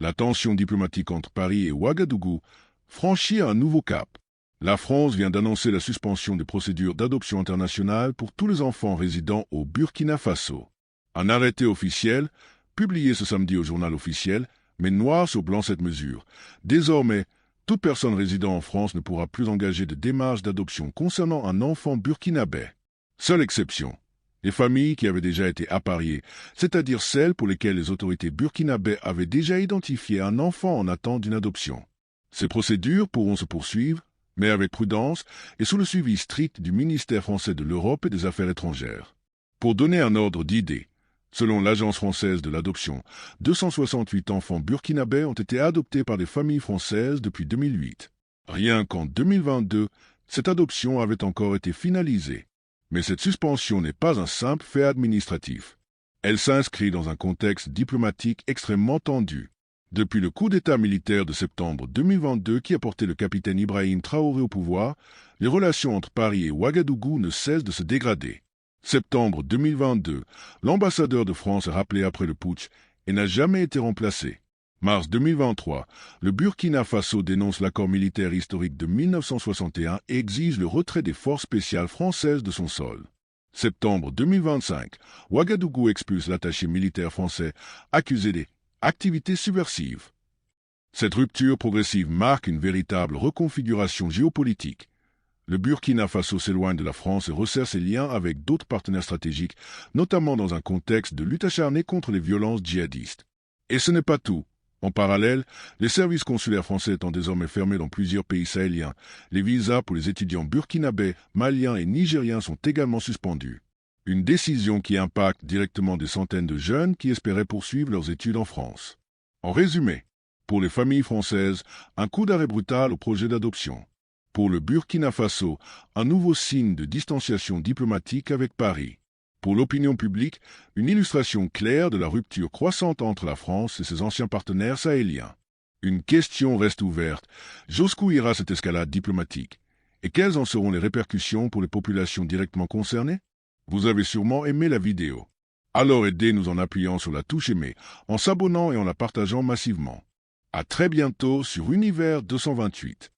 La tension diplomatique entre Paris et Ouagadougou franchit un nouveau cap. La France vient d'annoncer la suspension des procédures d'adoption internationale pour tous les enfants résidant au Burkina Faso. Un arrêté officiel, publié ce samedi au journal officiel, met noir sur blanc cette mesure. Désormais, toute personne résidant en France ne pourra plus engager de démarche d'adoption concernant un enfant burkinabé. Seule exception, les familles qui avaient déjà été appariées, c'est-à-dire celles pour lesquelles les autorités burkinabées avaient déjà identifié un enfant en attente d'une adoption. Ces procédures pourront se poursuivre, mais avec prudence et sous le suivi strict du ministère français de l'Europe et des Affaires étrangères. Pour donner un ordre d'idée, selon l'Agence française de l'adoption, 268 enfants burkinabés ont été adoptés par des familles françaises depuis 2008. Rien qu'en 2022, cette adoption avait encore été finalisée. Mais cette suspension n'est pas un simple fait administratif. Elle s'inscrit dans un contexte diplomatique extrêmement tendu. Depuis le coup d'État militaire de septembre 2022 qui a porté le capitaine Ibrahim Traoré au pouvoir, les relations entre Paris et Ouagadougou ne cessent de se dégrader. Septembre 2022, l'ambassadeur de France est rappelé après le putsch et n'a jamais été remplacé. Mars 2023, le Burkina Faso dénonce l'accord militaire historique de 1961 et exige le retrait des forces spéciales françaises de son sol. Septembre 2025, Ouagadougou expulse l'attaché militaire français accusé des activités subversives. Cette rupture progressive marque une véritable reconfiguration géopolitique. Le Burkina Faso s'éloigne de la France et resserre ses liens avec d'autres partenaires stratégiques, notamment dans un contexte de lutte acharnée contre les violences djihadistes. Et ce n'est pas tout. En parallèle, les services consulaires français étant désormais fermés dans plusieurs pays sahéliens, les visas pour les étudiants burkinabés, maliens et nigériens sont également suspendus. Une décision qui impacte directement des centaines de jeunes qui espéraient poursuivre leurs études en France. En résumé, pour les familles françaises, un coup d'arrêt brutal au projet d'adoption. Pour le Burkina Faso, un nouveau signe de distanciation diplomatique avec Paris. Pour l'opinion publique, une illustration claire de la rupture croissante entre la France et ses anciens partenaires sahéliens. Une question reste ouverte. Jusqu'où ira cette escalade diplomatique? Et quelles en seront les répercussions pour les populations directement concernées? Vous avez sûrement aimé la vidéo. Alors aidez-nous en appuyant sur la touche aimer, en s'abonnant et en la partageant massivement. À très bientôt sur Univers 228.